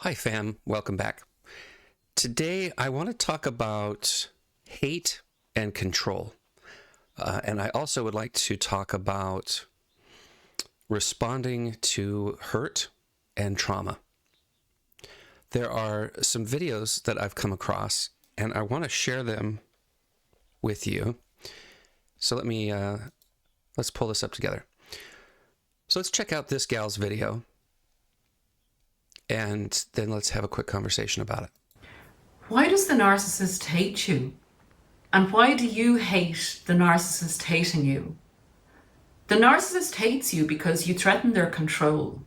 Hi fam, welcome back. Today I want to talk about hate and control. And I also would like to talk about responding to hurt and trauma. There are some videos that I've come across and I want to share them with you. So let's pull this up together. So let's check out this gal's video. And then let's have a quick conversation about it. Why does the narcissist hate you? And why do you hate the narcissist hating you? The narcissist hates you because you threaten their control,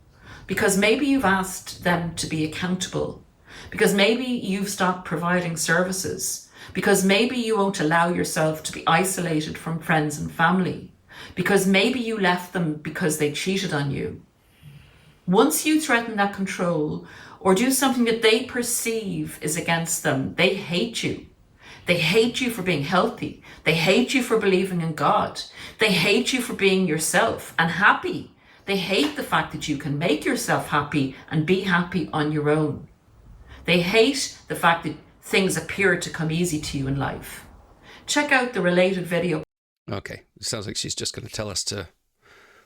because maybe you've asked them to be accountable, because maybe you've stopped providing services, because maybe you won't allow yourself to be isolated from friends and family, because maybe you left them because they cheated on you. Once you threaten that control or do something that they perceive is against them, they hate you. They hate you for being healthy. They hate you for believing in God. They hate you for being yourself and happy. They hate the fact that you can make yourself happy and be happy on your own. They hate the fact that things appear to come easy to you in life. Check out the related video. Okay, it sounds like she's just going to tell us to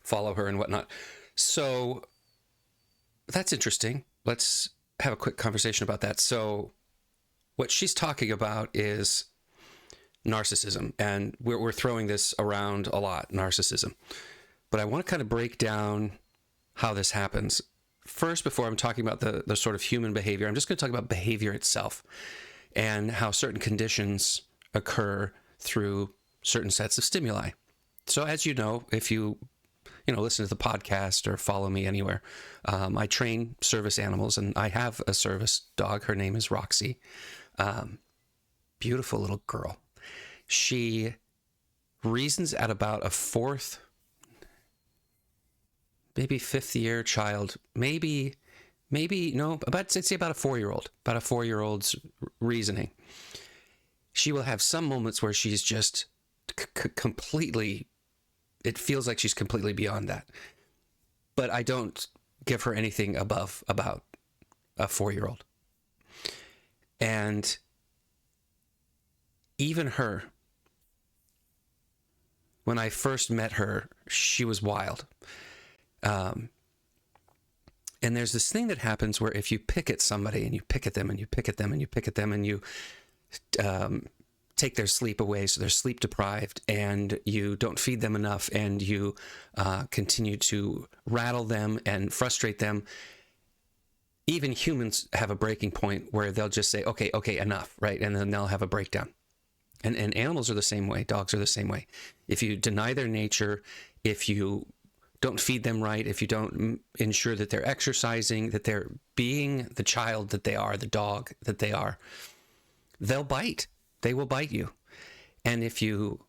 follow her and whatnot. So that's interesting. Let's have a quick conversation about that. So what she's talking about is narcissism, and we're throwing this around a lot, narcissism. But I want to kind of break down how this happens. First, before I'm talking about the sort of human behavior, I'm just going to talk about behavior itself and how certain conditions occur through certain sets of stimuli. So as you know, if you listen to the podcast or follow me anywhere, I train service animals, and I have a service dog. Her name is Roxy. Beautiful little girl. She reasons at about a fourth, maybe fifth year child, maybe no, about, I'd say about a 4-year-old, about a 4-year-old's reasoning. She will have some moments where she's just completely, it feels like she's completely beyond that. But I don't give her anything above about a 4-year-old. And even her, when I first met her, she was wild. And there's this thing that happens where if you pick at somebody and you pick at them and you pick at them and you pick at them and you take their sleep away, so they're sleep deprived, and you don't feed them enough, and you continue to rattle them and frustrate them, even humans have a breaking point where they'll just say, okay, enough, right? And then they'll have a breakdown. And animals are the same way. Dogs are the same way. If you deny their nature, if you don't feed them right, if you don't ensure that they're exercising, that they're being the child that they are, the dog that they are, they'll bite. They will bite you. And if you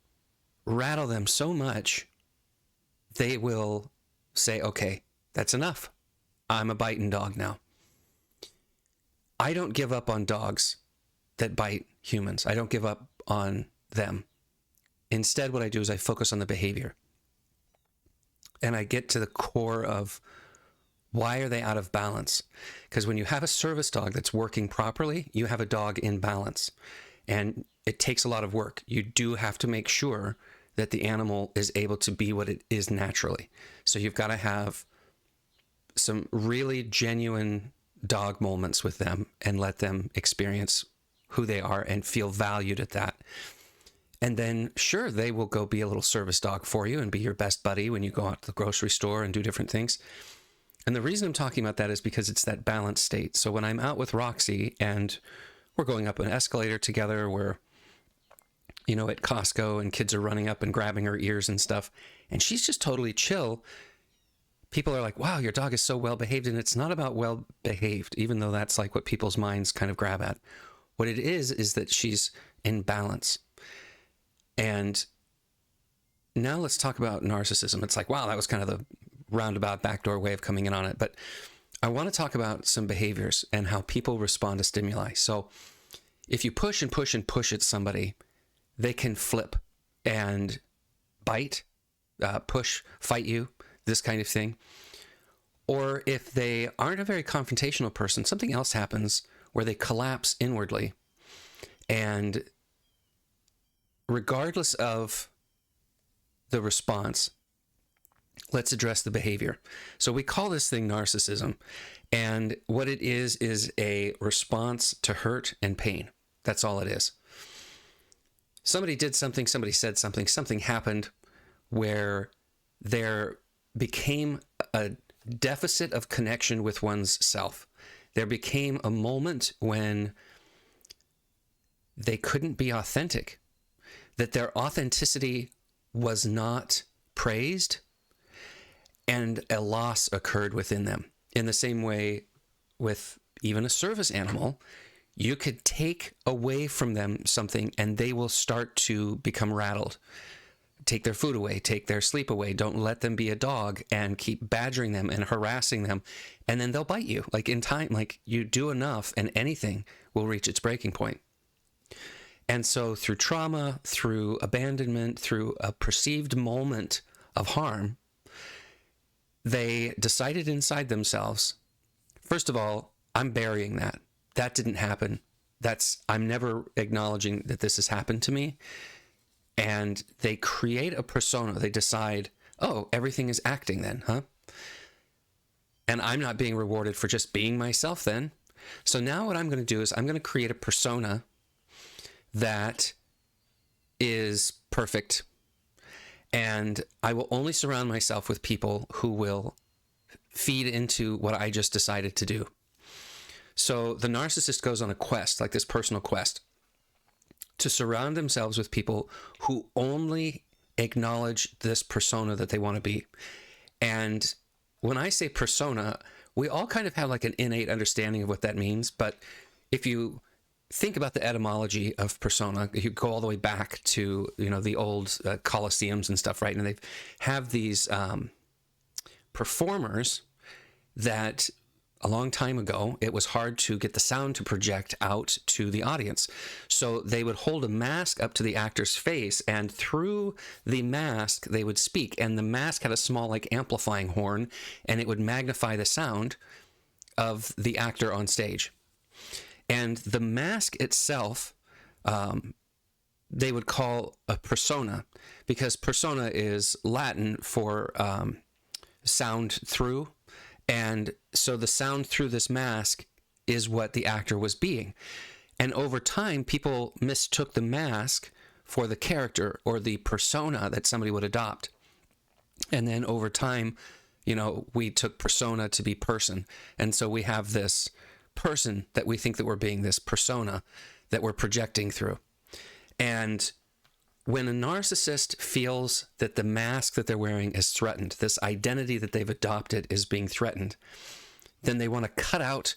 rattle them so much, they will say, okay, that's enough. I'm a biting dog now. I don't give up on dogs that bite humans. I don't give up on them. Instead, what I do is I focus on the behavior. And I get to the core of why are they out of balance? Because when you have a service dog that's working properly, you have a dog in balance. And it takes a lot of work. You do have to make sure that the animal is able to be what it is naturally. So you've got to have some really genuine dog moments with them and let them experience who they are and feel valued at that. And then, sure, they will go be a little service dog for you and be your best buddy when you go out to the grocery store and do different things. And the reason I'm talking about that is because it's that balanced state. So when I'm out with Roxy and we're going up an escalator together, we're, at Costco, and kids are running up and grabbing her ears and stuff, and she's just totally chill, people are like, wow, your dog is so well behaved. And it's not about well behaved, even though that's like what people's minds kind of grab at. What it is that she's in balance. And now let's talk about narcissism. It's like, wow, that was kind of the roundabout backdoor way of coming in on it. But I want to talk about some behaviors and how people respond to stimuli. So if you push and push and push at somebody, they can flip and bite, push, fight you, this kind of thing. Or if they aren't a very confrontational person, something else happens where they collapse inwardly. And regardless of the response, let's address the behavior. So we call this thing narcissism. And what it is a response to hurt and pain. That's all it is. Somebody did something, somebody said something, something happened where there became a deficit of connection with one's self. There became a moment when they couldn't be authentic, that their authenticity was not praised, and a loss occurred within them. In the same way with even a service animal, you could take away from them something and they will start to become rattled. Take their food away, take their sleep away, don't let them be a dog, and keep badgering them and harassing them, and then they'll bite you. Like in time, like you do enough and anything will reach its breaking point. And so through trauma, through abandonment, through a perceived moment of harm, they decided inside themselves, first of all, I'm burying that. That didn't happen. I'm never acknowledging that this has happened to me. And they create a persona. They decide, oh, everything is acting then, huh? And I'm not being rewarded for just being myself then. So now what I'm going to do is I'm going to create a persona that is perfect. And I will only surround myself with people who will feed into what I just decided to do. So the narcissist goes on a quest, like this personal quest, to surround themselves with people who only acknowledge this persona that they want to be. And when I say persona, we all kind of have like an innate understanding of what that means. But if you think about the etymology of persona, you go all the way back to, the old Colosseums and stuff, right? And they have these performers that a long time ago, it was hard to get the sound to project out to the audience. So they would hold a mask up to the actor's face, and through the mask, they would speak. And the mask had a small, like, amplifying horn, and it would magnify the sound of the actor on stage. And the mask itself, they would call a persona, because persona is Latin for sound through. And so the sound through this mask is what the actor was being. And over time, people mistook the mask for the character or the persona that somebody would adopt. And then over time, we took persona to be person. And so we have this person that we think that we're being, this persona that we're projecting through. And when a narcissist feels that the mask that they're wearing is threatened, this identity that they've adopted is being threatened, then they want to cut out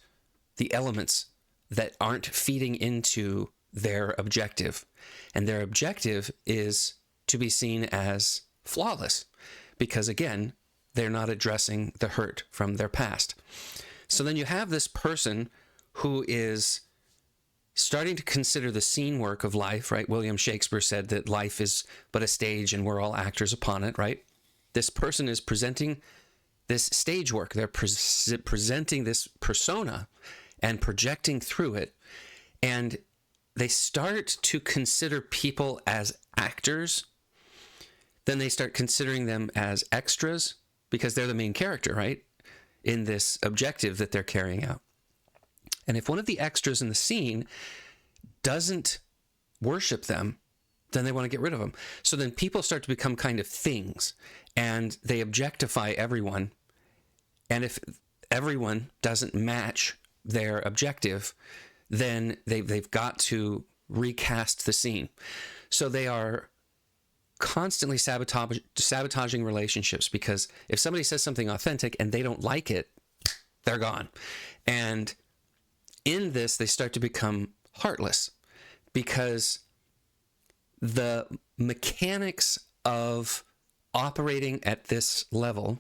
the elements that aren't feeding into their objective. And their objective is to be seen as flawless, because again, they're not addressing the hurt from their past. So then you have this person who is starting to consider the scene work of life, right? William Shakespeare said that life is but a stage and we're all actors upon it, right? This person is presenting this stage work. They're presenting this persona and projecting through it. And they start to consider people as actors. Then they start considering them as extras because they're the main character, right? In this objective that they're carrying out. And if one of the extras in the scene doesn't worship them, then they want to get rid of them. So then people start to become kind of things, and they objectify everyone. And if everyone doesn't match their objective, then they've got to recast the scene. So they are constantly sabotaging relationships, because if somebody says something authentic and they don't like it, they're gone. And in this, they start to become heartless, because the mechanics of operating at this level,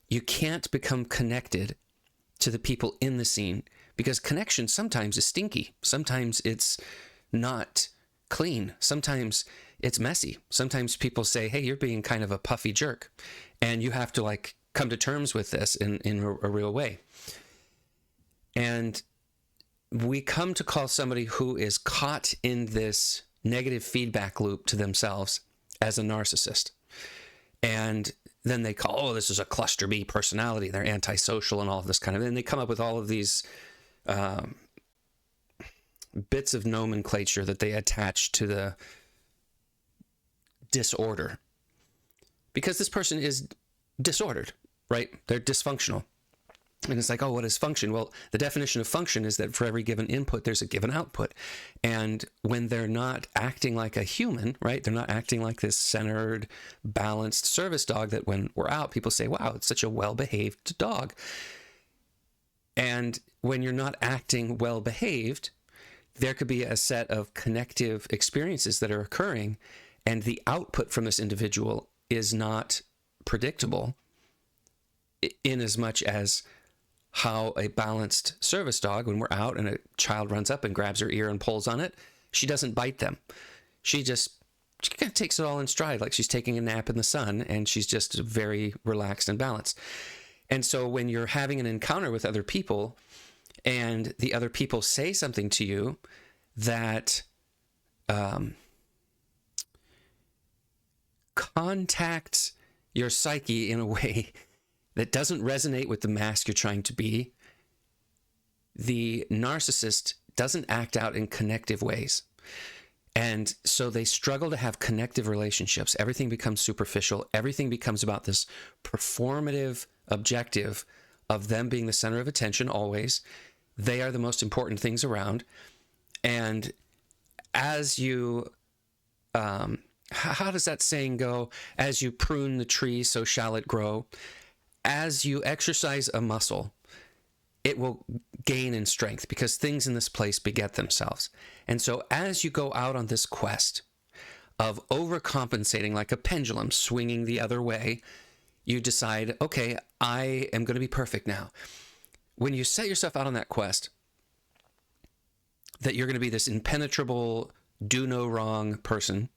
you can't become connected to the people in the scene, because connection sometimes is stinky. Sometimes it's not clean. Sometimes it's messy. Sometimes people say, hey, you're being kind of a puffy jerk, and you have to come to terms with this in a real way. And we come to call somebody who is caught in this negative feedback loop to themselves as a narcissist. And then they call, oh, this is a cluster B personality. They're antisocial and all of this kind of, and they come up with all of these bits of nomenclature that they attach to the disorder. Because this person is disordered, right? They're dysfunctional. And it's like, oh, what is function? Well, the definition of function is that for every given input, there's a given output. And when they're not acting like a human, right? They're not acting like this centered, balanced service dog that when we're out, people say, wow, it's such a well-behaved dog. And when you're not acting well-behaved, there could be a set of connective experiences that are occurring, and the output from this individual is not predictable in as much as how a balanced service dog, when we're out and a child runs up and grabs her ear and pulls on it, she doesn't bite them. She kind of takes it all in stride, like she's taking a nap in the sun, and she's just very relaxed and balanced. And so when you're having an encounter with other people and the other people say something to you that contacts your psyche in a way that doesn't resonate with the mask you're trying to be, the narcissist doesn't act out in connective ways. And so they struggle to have connective relationships. Everything becomes superficial. Everything becomes about this performative objective of them being the center of attention always. They are the most important things around. And as you, how does that saying go? As you prune the tree, so shall it grow. As you exercise a muscle, it will gain in strength because things in this place beget themselves. And so as you go out on this quest of overcompensating like a pendulum swinging the other way, you decide, okay, I am going to be perfect now. When you set yourself out on that quest, that you're going to be this impenetrable, do no wrong person,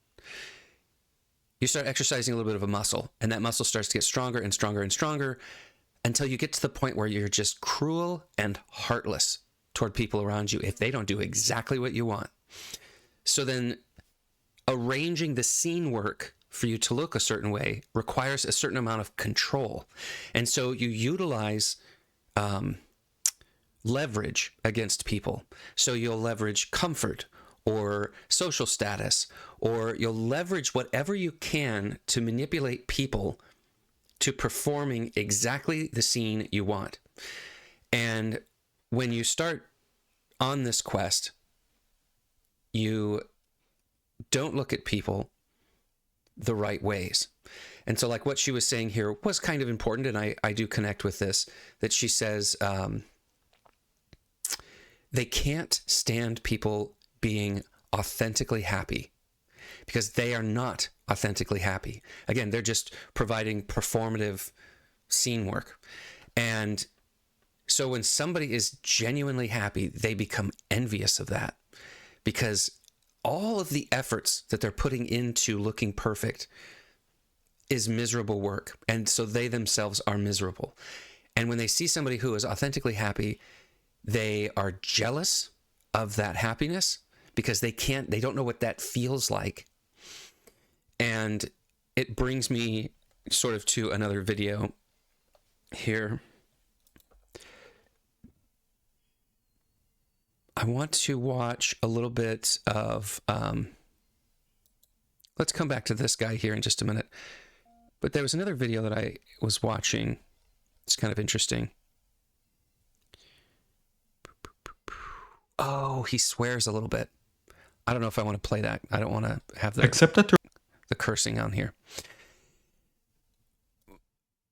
you start exercising a little bit of a muscle, and that muscle starts to get stronger and stronger and stronger until you get to the point where you're just cruel and heartless toward people around you if they don't do exactly what you want. So then arranging the scene work for you to look a certain way requires a certain amount of control. And so you utilize leverage against people. So you'll leverage comfort or social status, or you'll leverage whatever you can to manipulate people to performing exactly the scene you want. And when you start on this quest, you don't look at people the right ways. And so like what she was saying here was kind of important, and I do connect with this, that she says they can't stand people being authentically happy because they are not authentically happy. Again, they're just providing performative scene work. And so when somebody is genuinely happy, they become envious of that because all of the efforts that they're putting into looking perfect is miserable work. And so they themselves are miserable. And when they see somebody who is authentically happy, they are jealous of that happiness because they don't know what that feels like. And it brings me sort of to another video here. I want to watch a little bit of, let's come back to this guy here in just a minute. But there was another video that I was watching. It's kind of interesting. Oh, he swears a little bit. I don't know if I want to play that. I don't want to have the cursing on here.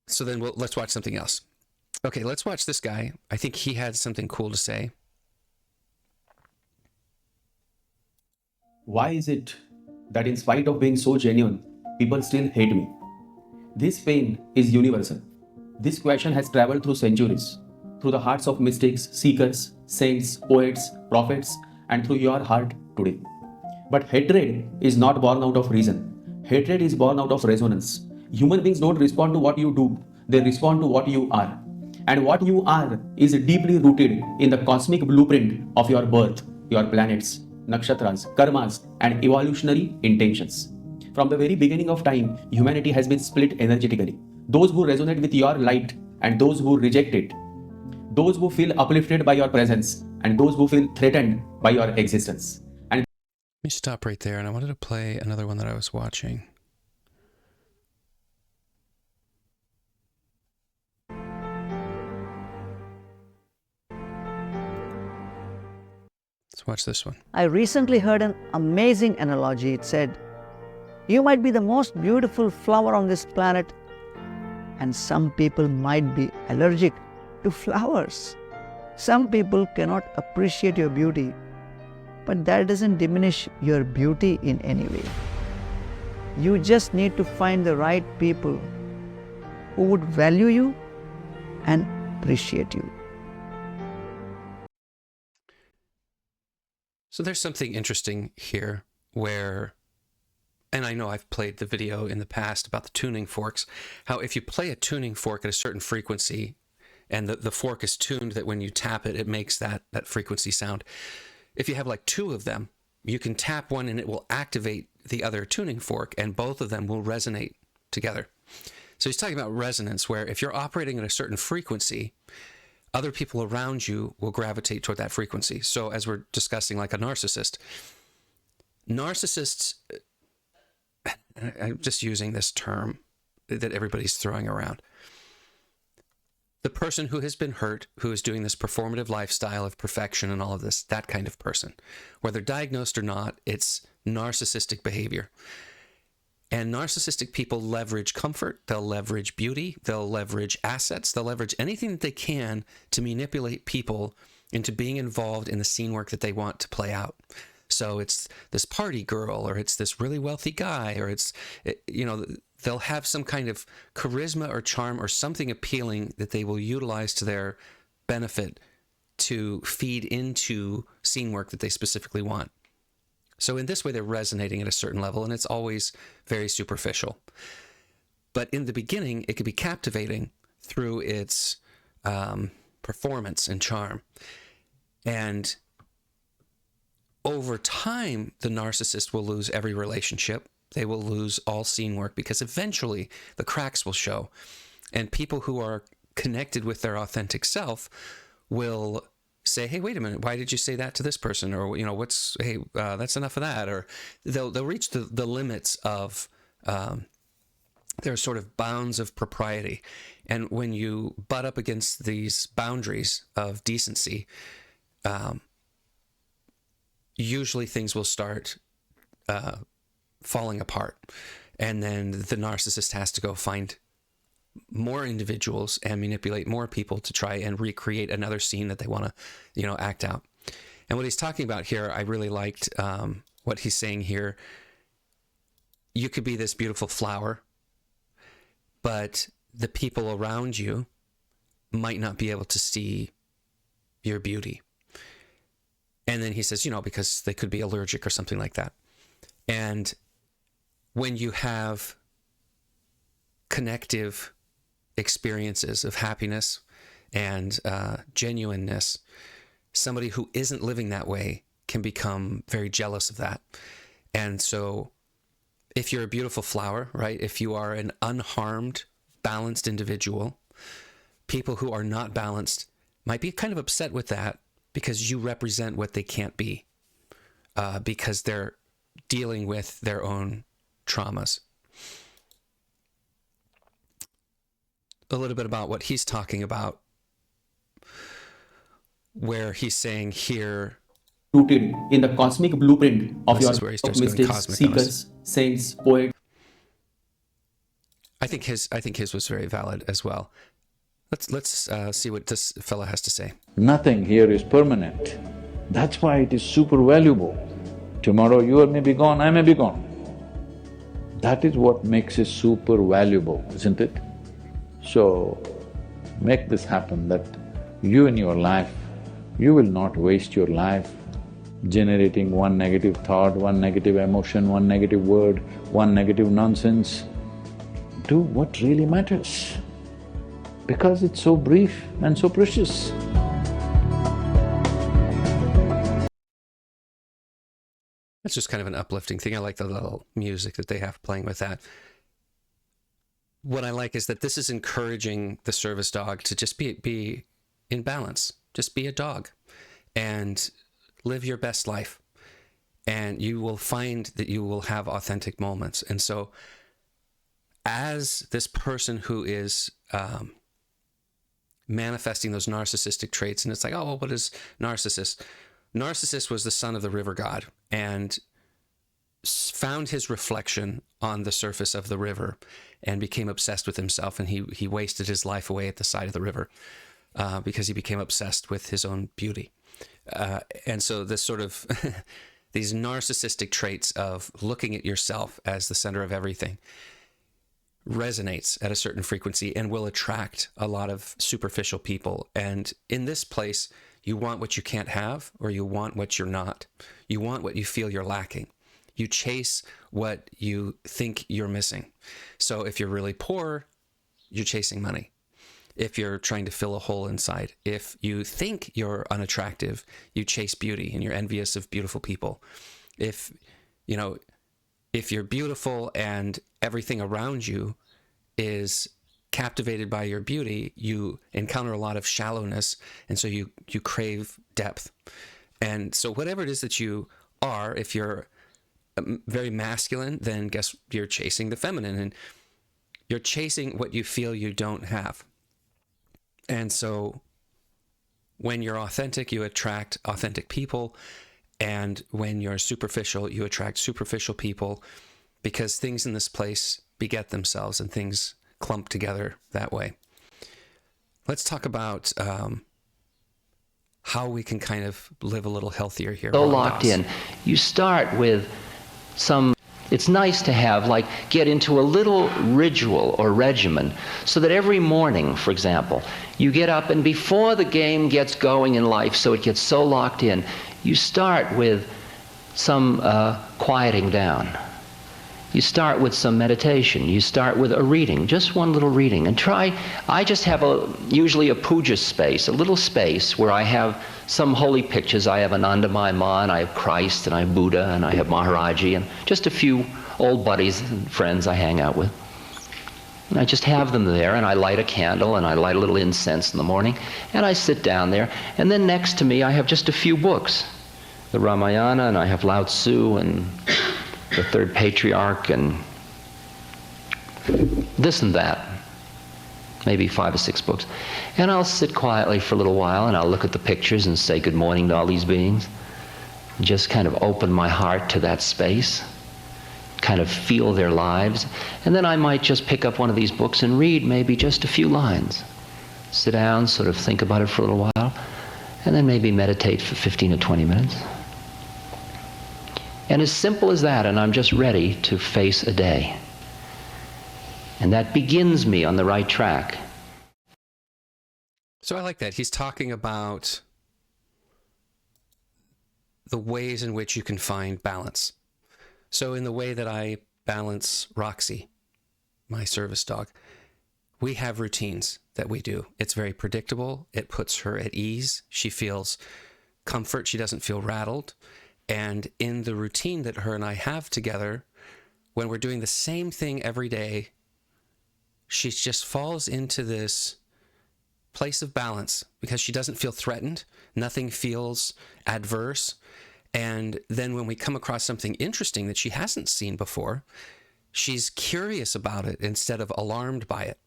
So then let's watch something else. Okay, let's watch this guy. I think he had something cool to say. Why is it that in spite of being so genuine, people still hate me? This pain is universal. This question has traveled through centuries, through the hearts of mystics, seekers, saints, poets, prophets, and through your heart today. But hatred is not born out of reason. Hatred is born out of resonance. Human beings don't respond to what you do. They respond to what you are. And what you are is deeply rooted in the cosmic blueprint of your birth, your planets, nakshatras, karmas, and evolutionary intentions. From the very beginning of time, humanity has been split energetically. Those who resonate with your light and those who reject it. Those who feel uplifted by your presence and those who feel threatened by your existence. And Let me stop right there, and I wanted to play another one that I was watching. Let's watch this one. I recently heard an amazing analogy. It said, you might be the most beautiful flower on this planet, and some people might be allergic to flowers. Some people cannot appreciate your beauty, but that doesn't diminish your beauty in any way. You just need to find the right people who would value you and appreciate you. So there's something interesting here where, and I know I've played the video in the past about the tuning forks, how if you play a tuning fork at a certain frequency and the fork is tuned that when you tap it, it makes that frequency sound. If you have like two of them, you can tap one and it will activate the other tuning fork and both of them will resonate together. So he's talking about resonance, where if you're operating at a certain frequency, other people around you will gravitate toward that frequency. So as we're discussing like a narcissist, narcissists, I'm just using this term that everybody's throwing around. The person who has been hurt, who is doing this performative lifestyle of perfection and all of this, that kind of person, whether diagnosed or not, it's narcissistic behavior. And narcissistic people leverage comfort, they'll leverage beauty, they'll leverage assets, they'll leverage anything that they can to manipulate people into being involved in the scene work that they want to play out. So it's this party girl, or it's this really wealthy guy, or they'll have some kind of charisma or charm or something appealing that they will utilize to their benefit to feed into scene work that they specifically want. So in this way, they're resonating at a certain level, and it's always very superficial. But in the beginning, it could be captivating through its performance and charm. And over time, the narcissist will lose every relationship. They will lose all scene work because eventually the cracks will show. And people who are connected with their authentic self will say, hey, wait a minute, why did you say that to this person? Or, that's enough of that. Or they'll reach the limits of their sort of bounds of propriety. And when you butt up against these boundaries of decency, usually things will start falling apart. And then the narcissist has to go find more individuals and manipulate more people to try and recreate another scene that they want to, act out. And what he's talking about here, I really liked what he's saying here. You could be this beautiful flower, but the people around you might not be able to see your beauty. And then he says, because they could be allergic or something like that. And when you have connective experiences of happiness and genuineness, somebody who isn't living that way can become very jealous of that. And so if you're a beautiful flower, right, if you are an unharmed, balanced individual, people who are not balanced might be kind of upset with that because you represent what they can't be, because they're dealing with their own traumas. A little bit about what he's talking about, where he's saying here, rooted in the cosmic blueprint of This is where he starts going mystics, cosmic on us. seekers, saints, poets. I think his was very valid as well. Let's see what this fella has to say. Nothing here is permanent. That's why it is super valuable. Tomorrow you may be gone, I may be gone. That is what makes it super valuable, isn't it? So, make this happen that you in your life, you will not waste your life generating one negative thought, one negative emotion, one negative word, one negative nonsense. Do what really matters. because it's so brief and so precious. That's just kind of an uplifting thing. I like the little music that they have playing with that. What I like is that this is encouraging the service dog to just be in balance. Just be a dog and live your best life. And you will find that you will have authentic moments. And so as this person who is manifesting those narcissistic traits, and it's like, oh, well, what is narcissist? Narcissus was the son of the river god and found his reflection on the surface of the river and became obsessed with himself. And he wasted his life away at the side of the river because he became obsessed with his own beauty. And so this sort of these narcissistic traits of looking at yourself as the center of everything resonates at a certain frequency and will attract a lot of superficial people. And in this place, you want what you can't have, or you want what you're not. You want what you feel you're lacking. You chase what you think you're missing. So if you're really poor, you're chasing money. If you're trying to fill a hole inside, if you think you're unattractive, you chase beauty and you're envious of beautiful people. If you're beautiful and everything around you is captivated by your beauty, you encounter a lot of shallowness, and so you crave depth. And so whatever it is that you are, if you're very masculine, then guess you're chasing the feminine, and you're chasing what you feel you don't have. And so when you're authentic, you attract authentic people, and when you're superficial, you attract superficial people, because things in this place beget themselves and things clump together that way. Let's talk about how we can kind of live a little healthier here. So locked in. You start with it's nice to have, like, get into a little ritual or regimen so that every morning, for example, you get up and before the game gets going in life, so it gets so locked in, you start with some quieting down. You start with some meditation. You start with a reading, just one little reading. And I just have usually a puja space, a little space where I have some holy pictures. I have Anandamayi Ma, and I have Christ, and I have Buddha, and I have Maharaji, and just a few old buddies and friends I hang out with. And I just have them there, and I light a candle, and I light a little incense in the morning, and I sit down there. And then next to me, I have just a few books, the Ramayana, and I have Lao Tzu, and the Third Patriarch, and this and that, maybe 5 or 6 books. And I'll sit quietly for a little while, and I'll look at the pictures and say good morning to all these beings, and just kind of open my heart to that space, kind of feel their lives. And then I might just pick up one of these books and read maybe just a few lines. Sit down, sort of think about it for a little while, and then maybe meditate for 15 or 20 minutes. And as simple as that, and I'm just ready to face a day. And that begins me on the right track. So I like that. He's talking about the ways in which you can find balance. So in the way that I balance Roxy, my service dog, we have routines that we do. It's very predictable. It puts her at ease. She feels comfort. She doesn't feel rattled. And in the routine that her and I have together, when we're doing the same thing every day, she just falls into this place of balance because she doesn't feel threatened. Nothing feels adverse. And then when we come across something interesting that she hasn't seen before, she's curious about it instead of alarmed by it.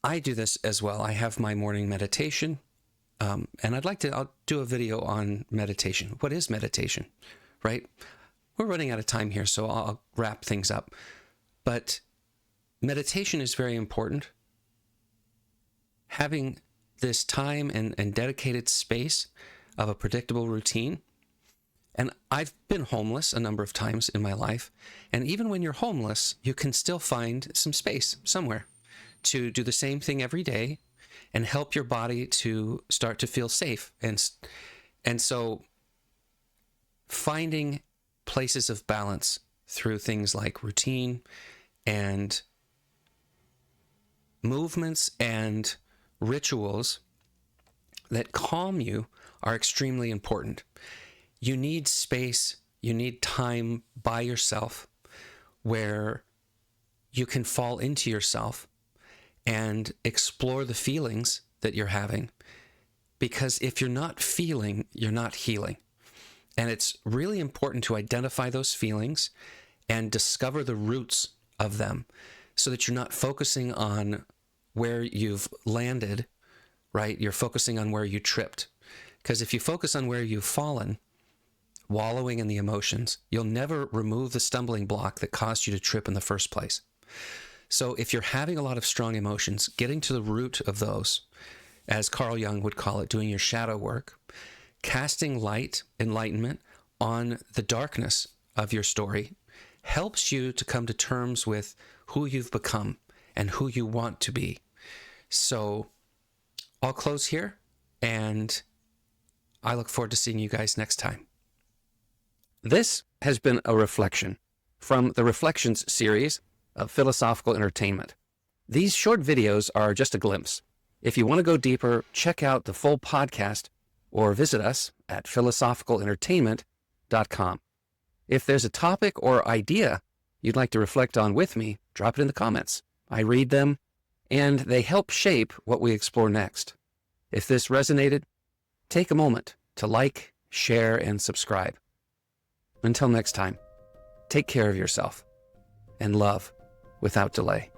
I do this as well. I have my morning meditation. And I'll do a video on meditation. What is meditation, right? We're running out of time here, so I'll wrap things up. But meditation is very important. Having this time and dedicated space of a predictable routine. And I've been homeless a number of times in my life. And even when you're homeless, you can still find some space somewhere to do the same thing every day and help your body to start to feel safe. And so finding places of balance through things like routine and movements and rituals that calm you are extremely important. You need space, you need time by yourself where you can fall into yourself and explore the feelings that you're having. Because if you're not feeling, you're not healing. And it's really important to identify those feelings and discover the roots of them so that you're not focusing on where you've landed, right? You're focusing on where you tripped. Because if you focus on where you've fallen, wallowing in the emotions, you'll never remove the stumbling block that caused you to trip in the first place. So if you're having a lot of strong emotions, getting to the root of those, as Carl Jung would call it, doing your shadow work, casting light, enlightenment on the darkness of your story helps you to come to terms with who you've become and who you want to be. So I'll close here, and I look forward to seeing you guys next time. This has been a reflection from the Reflections series of Philosophical Entertainment. These short videos are just a glimpse. If you want to go deeper, check out the full podcast or visit us at philosophicalentertainment.com. If there's a topic or idea you'd like to reflect on with me, drop it in the comments. I read them, and they help shape what we explore next. If this resonated, take a moment to like, share, and subscribe. Until next time, take care of yourself and love without delay.